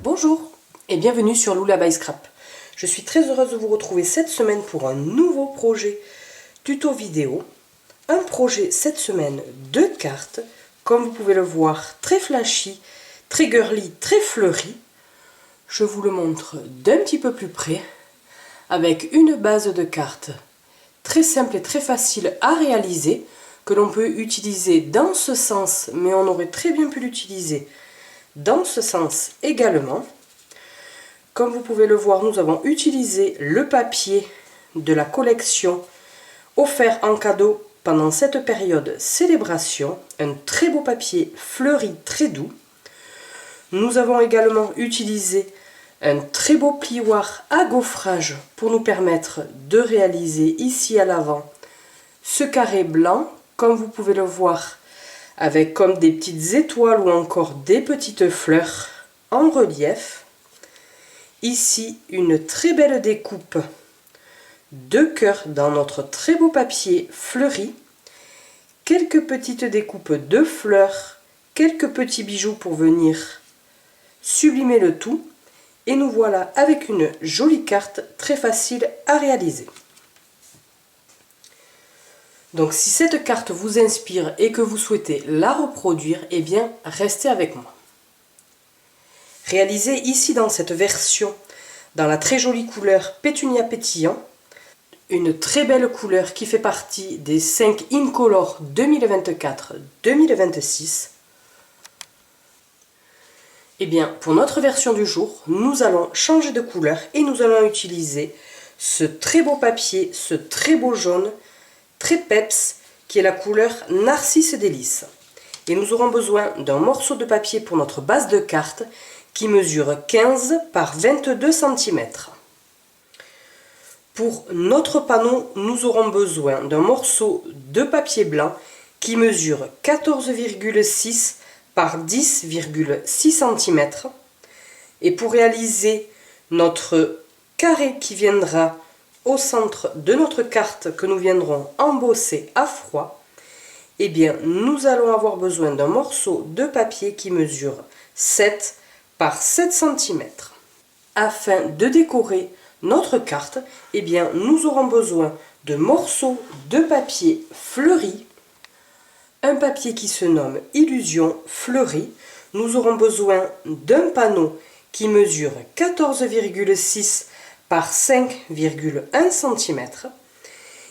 Bonjour et bienvenue sur Loula by Scrap. Je suis très heureuse de vous retrouver cette semaine pour un nouveau projet tuto vidéo. Un projet cette semaine de cartes, comme vous pouvez le voir, très flashy, très girly, très fleuri. Je vous le montre d'un petit peu plus près avec une base de cartes très simple et très facile à réaliser que l'on peut utiliser dans ce sens, mais on aurait très bien pu l'utiliser dans ce sens également. Comme vous pouvez le voir, nous avons utilisé le papier de la collection offert en cadeau pendant cette période célébration, un très beau papier fleuri très doux. Nous avons également utilisé un très beau plioir à gaufrage pour nous permettre de réaliser ici à l'avant ce carré blanc, comme vous pouvez le voir, avec comme des petites étoiles ou encore des petites fleurs en relief. Ici, une très belle découpe de cœurs dans notre très beau papier fleuri. Quelques petites découpes de fleurs, quelques petits bijoux pour venir sublimer le tout. Et nous voilà avec une jolie carte très facile à réaliser. Donc si cette carte vous inspire et que vous souhaitez la reproduire, eh bien restez avec moi. Réalisée ici dans cette version, dans la très jolie couleur Pétunia Pétillant, une très belle couleur qui fait partie des 5 Incolor 2024-2026. Eh bien pour notre version du jour, nous allons changer de couleur et nous allons utiliser ce très beau papier, ce très beau jaune, très peps, qui est la couleur Narcisse Délice. Et nous aurons besoin d'un morceau de papier pour notre base de carte qui mesure 15 par 22 cm. Pour notre panneau, nous aurons besoin d'un morceau de papier blanc qui mesure 14,6 par 10,6 cm. Et pour réaliser notre carré qui viendra au centre de notre carte que nous viendrons embosser à froid, eh bien nous allons avoir besoin d'un morceau de papier qui mesure 7 par 7 cm. Afin de décorer notre carte, eh bien nous aurons besoin de morceaux de papier fleuri, un papier qui se nomme Illusion Fleurie. Nous aurons besoin d'un panneau qui mesure 14,6 par 5,1 cm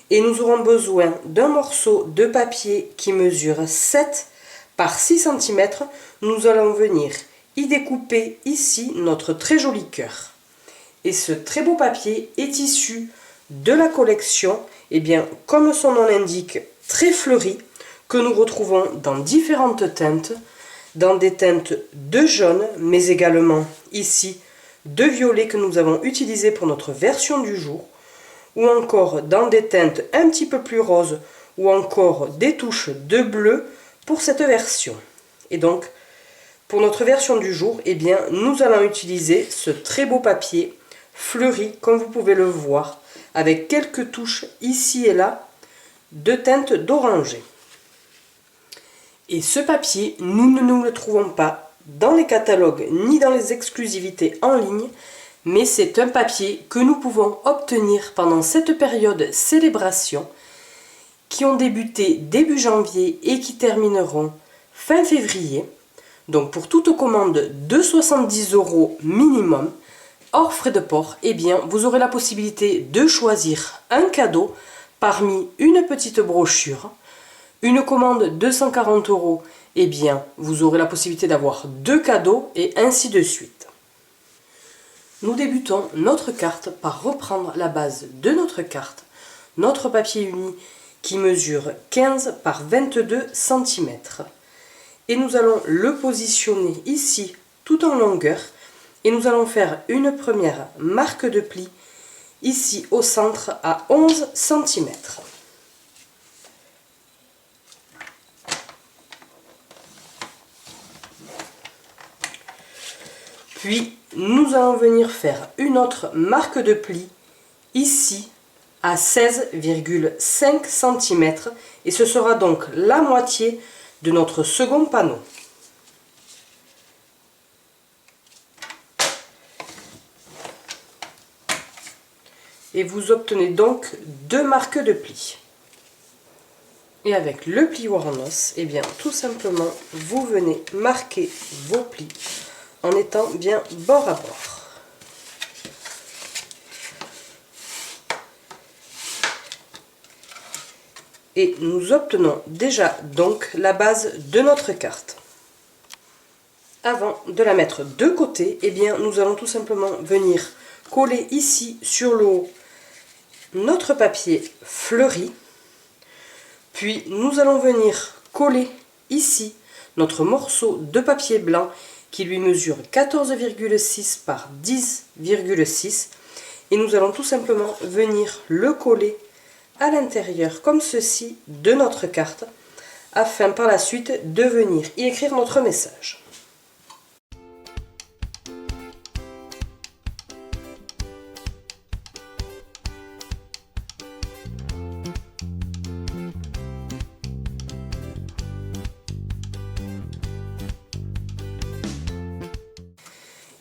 et nous aurons besoin d'un morceau de papier qui mesure 7 par 6 cm. Nous allons venir y découper ici notre très joli cœur. Et ce très beau papier est issu de la collection, eh bien, comme son nom l'indique, très fleuri, que nous retrouvons dans différentes teintes, dans des teintes de jaune, mais également ici de violet que nous avons utilisé pour notre version du jour, ou encore dans des teintes un petit peu plus roses, ou encore des touches de bleu pour cette version. Et donc, pour notre version du jour, eh bien, nous allons utiliser ce très beau papier fleuri, comme vous pouvez le voir, avec quelques touches ici et là de teintes d'orangé. Et ce papier, nous ne le trouvons pas dans les catalogues ni dans les exclusivités en ligne, mais c'est un papier que nous pouvons obtenir pendant cette période célébration qui ont débuté début janvier et qui termineront fin février. Donc pour toute commande de 70 € minimum, hors frais de port, eh bien vous aurez la possibilité de choisir un cadeau parmi une petite brochure. Une commande de 140 €, eh bien, vous aurez la possibilité d'avoir 2 cadeaux et ainsi de suite. Nous débutons notre carte par reprendre la base de notre carte, notre papier uni qui mesure 15 par 22 cm. Et nous allons le positionner ici tout en longueur et nous allons faire une première marque de pli ici au centre à 11 cm. Puis, nous allons venir faire une autre marque de pli, ici, à 16,5 cm. Et ce sera donc la moitié de notre second panneau. Et vous obtenez donc 2 marques de plis. Et avec le plioir en os, et bien tout simplement, vous venez marquer vos plis en étant bien bord à bord. Et nous obtenons déjà donc la base de notre carte. Avant de la mettre de côté, eh bien nous allons tout simplement venir coller ici sur le haut notre papier fleuri. Puis nous allons venir coller ici notre morceau de papier blanc qui lui mesure 14,6 par 10,6 et nous allons tout simplement venir le coller à l'intérieur comme ceci de notre carte afin par la suite de venir y écrire notre message.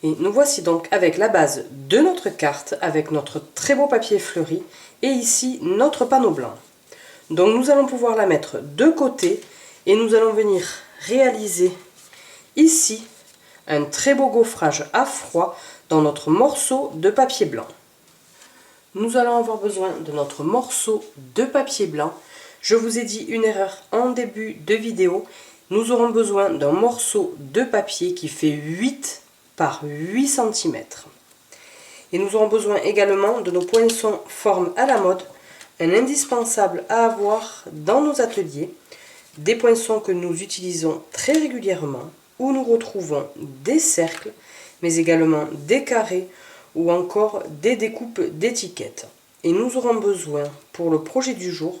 Et nous voici donc avec la base de notre carte, avec notre très beau papier fleuri, et ici notre panneau blanc. Donc nous allons pouvoir la mettre de côté, et nous allons venir réaliser ici un très beau gaufrage à froid dans notre morceau de papier blanc. Nous allons avoir besoin de notre morceau de papier blanc. Je vous ai dit une erreur en début de vidéo. Nous aurons besoin d'un morceau de papier qui fait 8 par 8 cm. Et nous aurons besoin également de nos poinçons forme à la mode, un indispensable à avoir dans nos ateliers, des poinçons que nous utilisons très régulièrement, où nous retrouvons des cercles, mais également des carrés ou encore des découpes d'étiquettes. Et nous aurons besoin pour le projet du jour,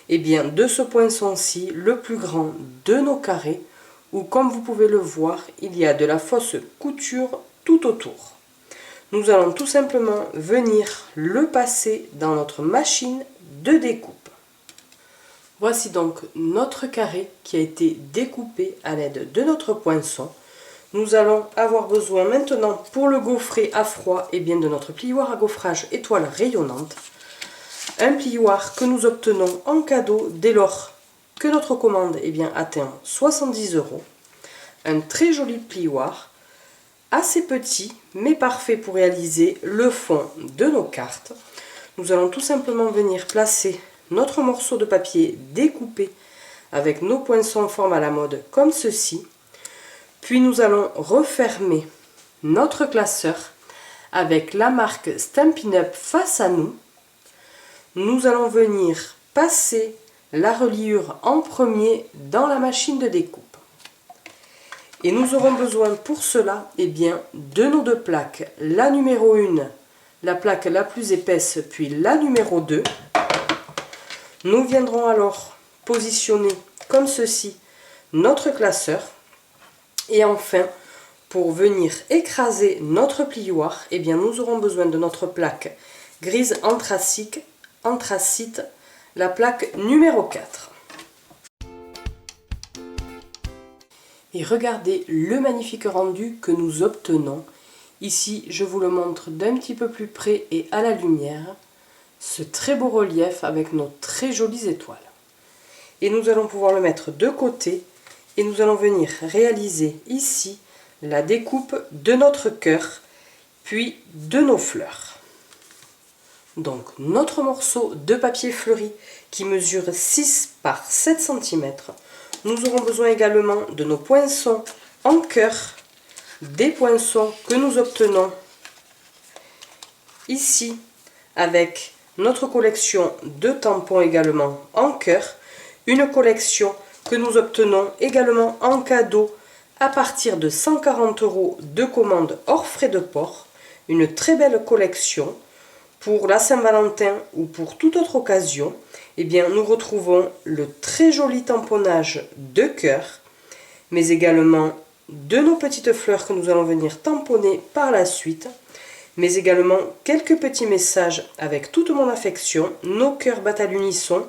eh bien, de ce poinçon-ci, le plus grand de nos carrés, où comme vous pouvez le voir, il y a de la fausse couture tout autour. Nous allons tout simplement venir le passer dans notre machine de découpe. Voici donc notre carré qui a été découpé à l'aide de notre poinçon. Nous allons avoir besoin maintenant pour le gaufrer à froid et bien de notre plioir à gaufrage étoile rayonnante. Un plioir que nous obtenons en cadeau dès lors que notre commande atteint 70 €. Un très joli plioir, assez petit mais parfait pour réaliser le fond de nos cartes. Nous allons tout simplement venir placer notre morceau de papier découpé avec nos poinçons forme à la mode comme ceci. Puis nous allons refermer notre classeur avec la marque Stampin' Up face à nous. Nous allons venir passer la reliure en premier dans la machine de découpe. Et nous aurons besoin pour cela de nos 2 plaques. La numéro 1, la plaque la plus épaisse, puis la numéro 2. Nous viendrons alors positionner comme ceci notre classeur. Et enfin, pour venir écraser notre plioir, nous aurons besoin de notre plaque grise anthracite, la plaque numéro 4. Et regardez le magnifique rendu que nous obtenons. Ici, je vous le montre d'un petit peu plus près et à la lumière. Ce très beau relief avec nos très jolies étoiles. Et nous allons pouvoir le mettre de côté et nous allons venir réaliser ici la découpe de notre cœur, puis de nos fleurs. Donc notre morceau de papier fleuri qui mesure 6 par 7 cm. Nous aurons besoin également de nos poinçons en cœur, des poinçons que nous obtenons ici avec notre collection de tampons également en cœur, une collection que nous obtenons également en cadeau à partir de 140 € de commande hors frais de port, une très belle collection. Pour la Saint-Valentin ou pour toute autre occasion, nous retrouvons le très joli tamponnage de cœur, mais également de nos petites fleurs que nous allons venir tamponner par la suite, mais également quelques petits messages avec toute mon affection, nos cœurs battent à l'unisson,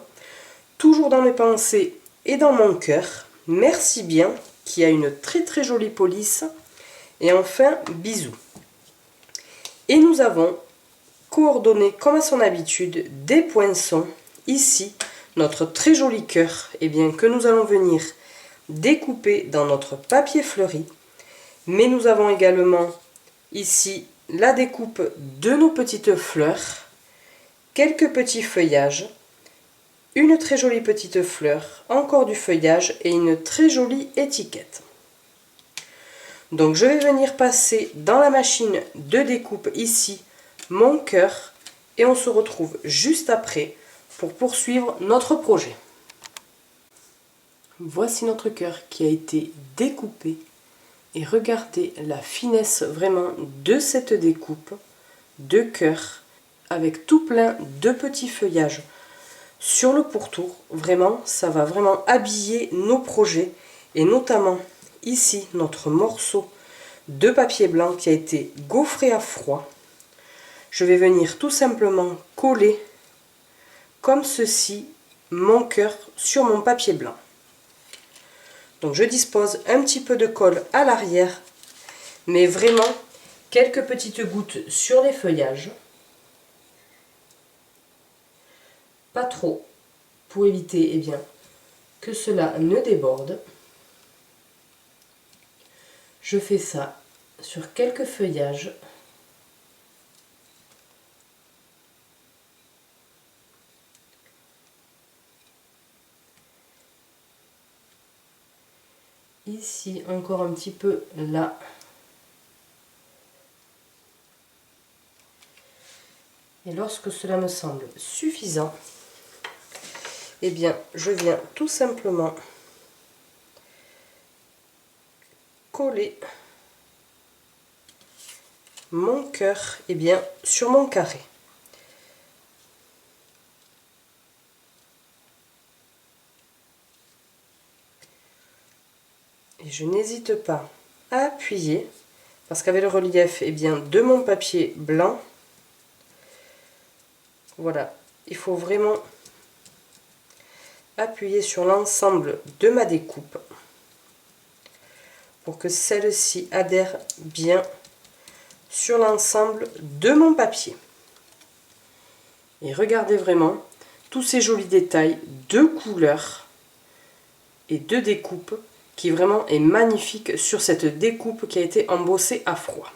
toujours dans mes pensées et dans mon cœur, merci bien, qui a une très très jolie police, et enfin bisous. Et nous avons coordonner comme à son habitude des poinçons. Ici, notre très joli cœur, eh bien, que nous allons venir découper dans notre papier fleuri. Mais nous avons également ici la découpe de nos petites fleurs, quelques petits feuillages, une très jolie petite fleur, encore du feuillage et une très jolie étiquette. Donc je vais venir passer dans la machine de découpe ici mon cœur et on se retrouve juste après pour poursuivre notre projet. Voici notre cœur qui a été découpé et regardez la finesse vraiment de cette découpe de cœur avec tout plein de petits feuillages sur le pourtour. Vraiment, ça va vraiment habiller nos projets et notamment ici notre morceau de papier blanc qui a été gaufré à froid. Je vais venir tout simplement coller comme ceci mon cœur sur mon papier blanc. Donc je dispose un petit peu de colle à l'arrière, mais vraiment quelques petites gouttes sur les feuillages. Pas trop, pour éviter bien, que cela ne déborde. Je fais ça sur quelques feuillages. Ici, encore un petit peu là. Et lorsque cela me semble suffisant, eh bien, je viens tout simplement coller mon cœur bien, sur mon carré. Et je n'hésite pas à appuyer, parce qu'avec le relief bien, de mon papier blanc, voilà, il faut vraiment appuyer sur l'ensemble de ma découpe pour que celle-ci adhère bien sur l'ensemble de mon papier. Et regardez vraiment tous ces jolis détails de couleurs et de découpe qui vraiment est magnifique sur cette découpe qui a été embossée à froid.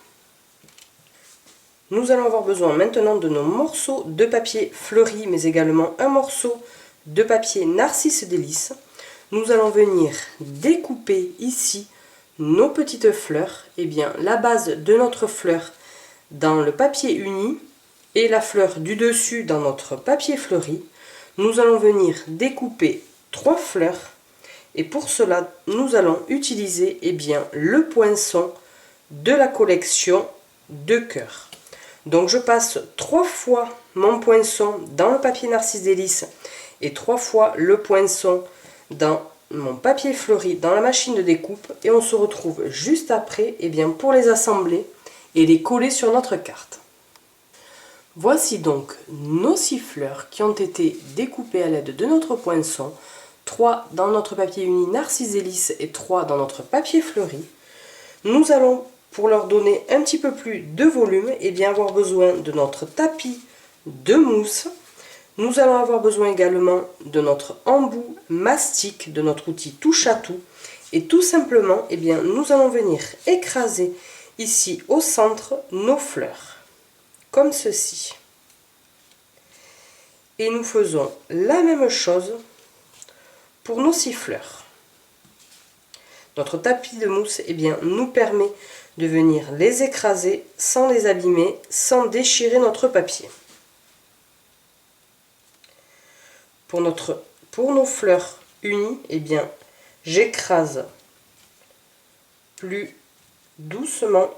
Nous allons avoir besoin maintenant de nos morceaux de papier fleuri, mais également un morceau de papier Narcisse Délices. Nous allons venir découper ici nos petites fleurs, bien la base de notre fleur dans le papier uni et la fleur du dessus dans notre papier fleuri. Nous allons venir découper 3 fleurs. Et pour cela, nous allons utiliser bien, le poinçon de la collection de cœur. Donc je passe 3 fois mon poinçon dans le papier Narcisse Délices et 3 fois le poinçon dans mon papier fleuri dans la machine de découpe. Et on se retrouve juste après bien, pour les assembler et les coller sur notre carte. Voici donc nos 6 fleurs qui ont été découpées à l'aide de notre poinçon. 3 dans notre papier uni Narcisse Délices et 3 dans notre papier fleuri. Nous allons, pour leur donner un petit peu plus de volume, bien avoir besoin de notre tapis de mousse. Nous allons avoir besoin également de notre embout mastic, de notre outil touche à tout. Et tout simplement, bien, nous allons venir écraser ici au centre nos fleurs, comme ceci. Et nous faisons la même chose pour nos 6 fleurs. Notre tapis de mousse bien, nous permet de venir les écraser sans les abîmer, sans déchirer notre papier. Pour nos fleurs unies, bien, j'écrase plus doucement,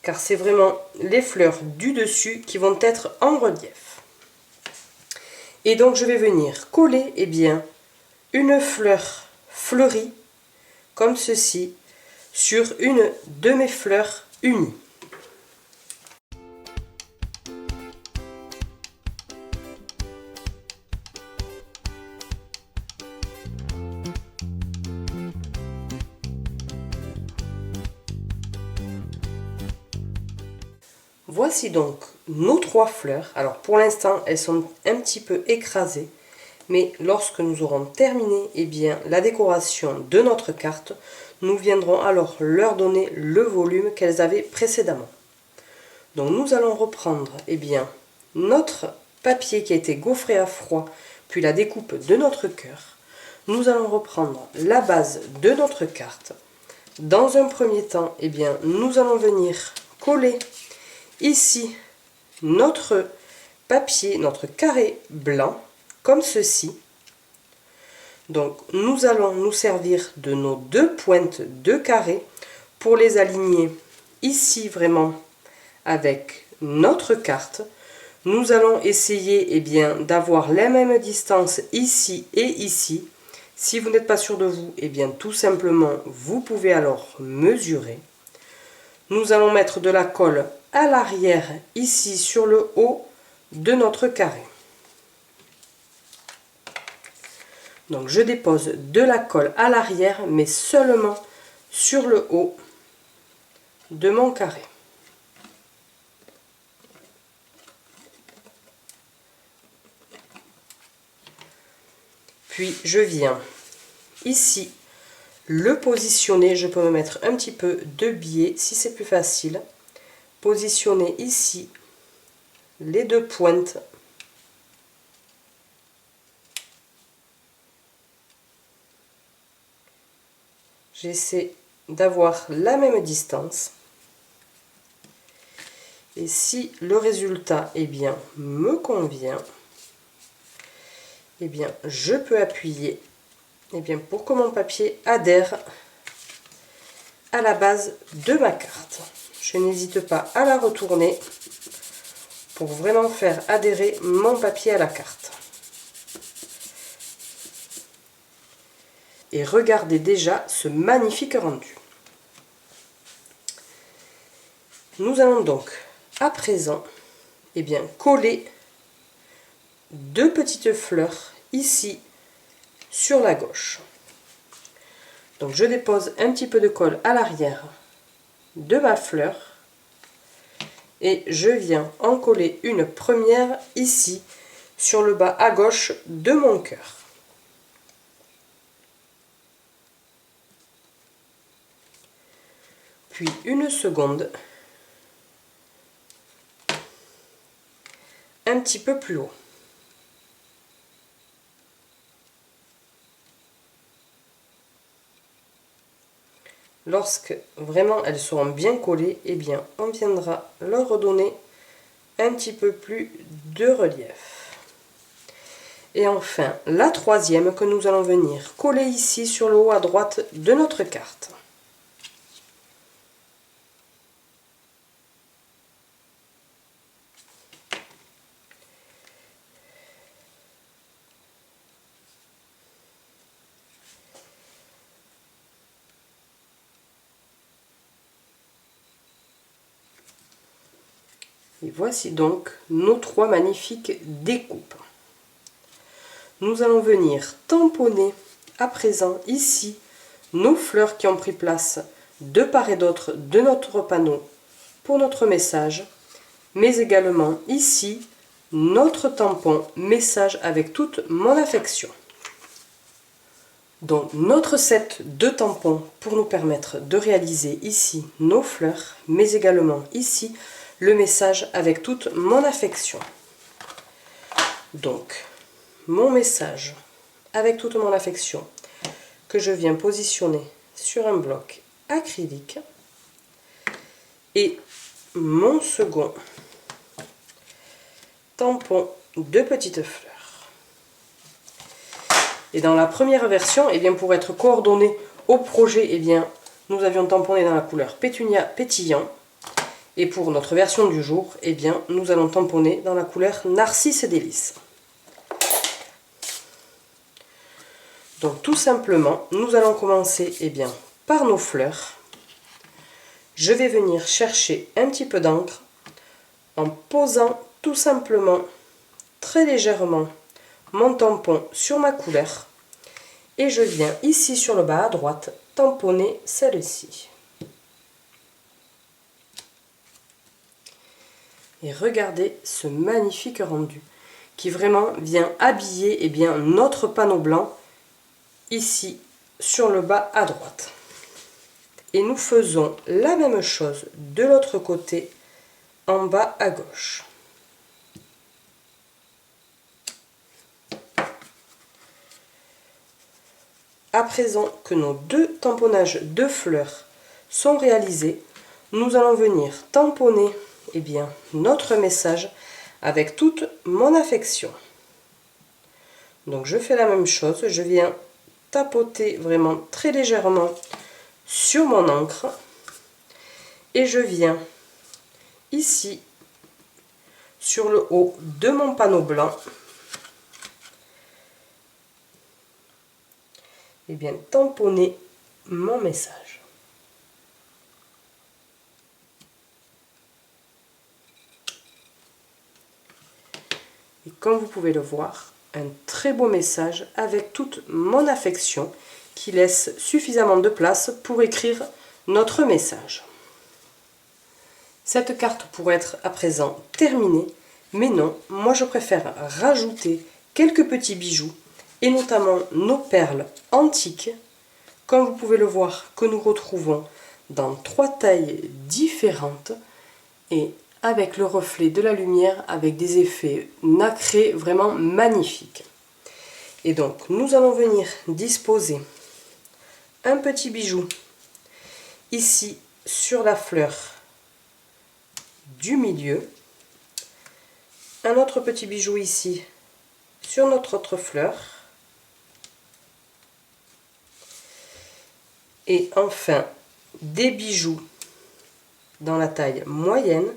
car c'est vraiment les fleurs du dessus qui vont être en relief. Et donc je vais venir coller bien, une fleur fleurie, comme ceci, sur une de mes fleurs unies. voici donc nos 3 fleurs. Alors pour l'instant, elles sont un petit peu écrasées. Mais lorsque nous aurons terminé la décoration de notre carte, nous viendrons alors leur donner le volume qu'elles avaient précédemment. Donc nous allons reprendre notre papier qui a été gaufré à froid, puis la découpe de notre cœur. Nous allons reprendre la base de notre carte. Dans un premier temps, nous allons venir coller ici notre papier, notre carré blanc, comme ceci. Donc nous allons nous servir de nos 2 pointes de carré pour les aligner ici vraiment avec notre carte. Nous allons essayer d'avoir la même distance ici et ici. Si vous n'êtes pas sûr de vous, tout simplement vous pouvez alors mesurer. Nous allons mettre de la colle à l'arrière ici sur le haut de notre carré. Donc je dépose de la colle à l'arrière, mais seulement sur le haut de mon carré. Puis je viens ici le positionner, je peux me mettre un petit peu de biais si c'est plus facile. Positionner ici les 2 pointes. J'essaie d'avoir la même distance. Et si le résultat me convient, je peux appuyer pour que mon papier adhère à la base de ma carte. Je n'hésite pas à la retourner pour vraiment faire adhérer mon papier à la carte. Et regardez déjà ce magnifique rendu. Nous allons donc à présent coller 2 petites fleurs ici sur la gauche. Donc je dépose un petit peu de colle à l'arrière de ma fleur et je viens en coller une première ici sur le bas à gauche de mon cœur. Puis une seconde un petit peu plus haut. Lorsque vraiment elles seront bien collées, on viendra leur redonner un petit peu plus de relief. Et enfin, la troisième que nous allons venir coller ici sur le haut à droite de notre carte. Et voici donc nos 3 magnifiques découpes. Nous allons venir tamponner à présent ici nos fleurs qui ont pris place de part et d'autre de notre panneau pour notre message, mais également ici notre tampon message avec toute mon affection. Donc notre set de tampons pour nous permettre de réaliser ici nos fleurs, mais également ici le message avec toute mon affection. Donc mon message avec toute mon affection que je viens positionner sur un bloc acrylique et mon second tampon de petites fleurs. Et dans la première version, pour être coordonné au projet, nous avions tamponné dans la couleur pétunia pétillant. Et pour notre version du jour, nous allons tamponner dans la couleur narcisse délice. Donc tout simplement, nous allons commencer par nos fleurs. Je vais venir chercher un petit peu d'encre en posant tout simplement très légèrement mon tampon sur ma couleur et je viens ici sur le bas à droite tamponner celle-ci. Et regardez ce magnifique rendu qui vraiment vient habiller notre panneau blanc ici sur le bas à droite. Et nous faisons la même chose de l'autre côté en bas à gauche. À présent que nos deux tamponnages de fleurs sont réalisés, nous allons venir tamponner notre message avec toute mon affection. Donc je fais la même chose, je viens tapoter vraiment très légèrement sur mon encre et je viens ici sur le haut de mon panneau blanc tamponner mon message. Et comme vous pouvez le voir, un très beau message avec toute mon affection qui laisse suffisamment de place pour écrire notre message. Cette carte pourrait être à présent terminée, mais non, moi je préfère rajouter quelques petits bijoux et notamment nos perles antiques, comme vous pouvez le voir, que nous retrouvons dans 3 tailles différentes et avec le reflet de la lumière, avec des effets nacrés vraiment magnifiques. Et donc nous allons venir disposer un petit bijou ici sur la fleur du milieu, un autre petit bijou ici sur notre autre fleur, et enfin des bijoux dans la taille moyenne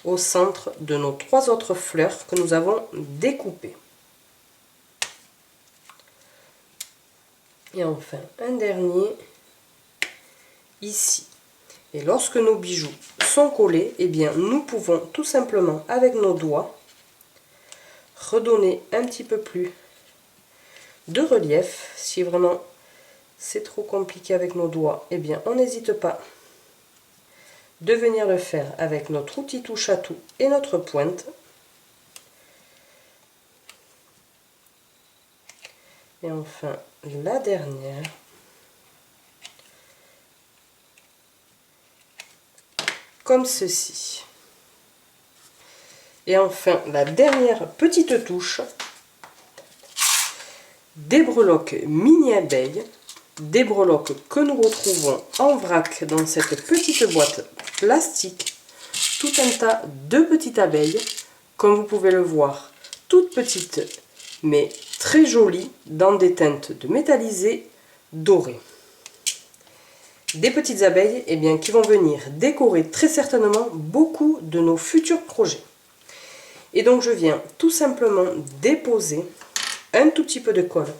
au centre de nos 3 autres fleurs que nous avons découpées. Et enfin un dernier ici. Et lorsque nos bijoux sont collés, nous pouvons tout simplement avec nos doigts redonner un petit peu plus de relief. Si vraiment c'est trop compliqué avec nos doigts, on n'hésite pas de venir le faire avec notre outil touche à tout et notre pointe. Et enfin la dernière. Comme ceci. Et enfin la dernière petite touche, des breloques mini abeilles, des breloques que nous retrouvons en vrac dans cette petite boîte plastique, tout un tas de petites abeilles, comme vous pouvez le voir, toutes petites mais très jolies, dans des teintes de métallisé doré. Des petites abeilles qui vont venir décorer très certainement beaucoup de nos futurs projets. Et donc je viens tout simplement déposer un tout petit peu de colle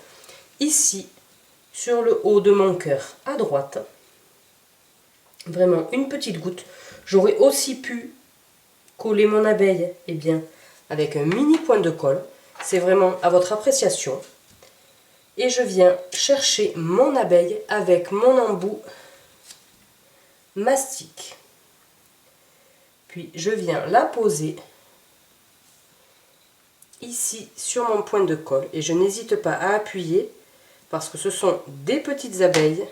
ici sur le haut de mon cœur à droite. Vraiment une petite goutte. J'aurais aussi pu coller mon abeille avec un mini point de colle. C'est vraiment à votre appréciation. Et je viens chercher mon abeille avec mon embout mastic. Puis je viens la poser ici sur mon point de colle et je n'hésite pas à appuyer parce que ce sont des petites abeilles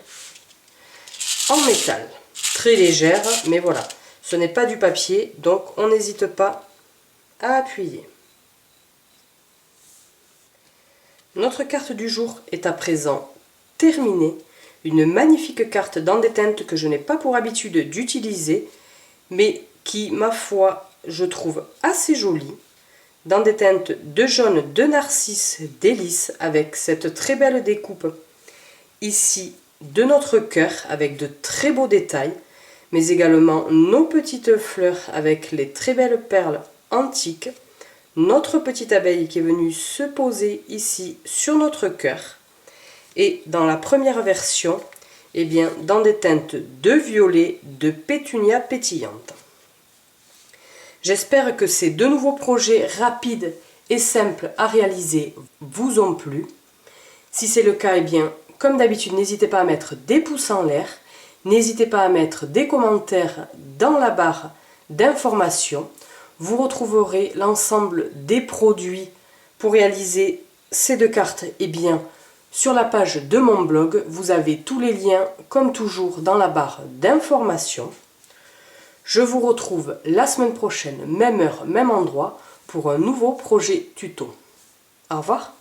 en métal, très légères, mais voilà, ce n'est pas du papier, donc on n'hésite pas à appuyer. Notre carte du jour est à présent terminée. Une magnifique carte dans des teintes que je n'ai pas pour habitude d'utiliser, mais qui, ma foi, je trouve assez jolie, dans des teintes de jaune, de narcisse, délice, avec cette très belle découpe ici de notre cœur, avec de très beaux détails, mais également nos petites fleurs avec les très belles perles antiques, notre petite abeille qui est venue se poser ici sur notre cœur, et dans la première version, dans des teintes de violet, de pétunia pétillante. J'espère que ces 2 nouveaux projets rapides et simples à réaliser vous ont plu. Si c'est le cas, comme d'habitude, n'hésitez pas à mettre des pouces en l'air. N'hésitez pas à mettre des commentaires dans la barre d'informations. Vous retrouverez l'ensemble des produits pour réaliser ces deux cartes sur la page de mon blog. Vous avez tous les liens comme toujours dans la barre d'informations. Je vous retrouve la semaine prochaine, même heure, même endroit, pour un nouveau projet tuto. Au revoir.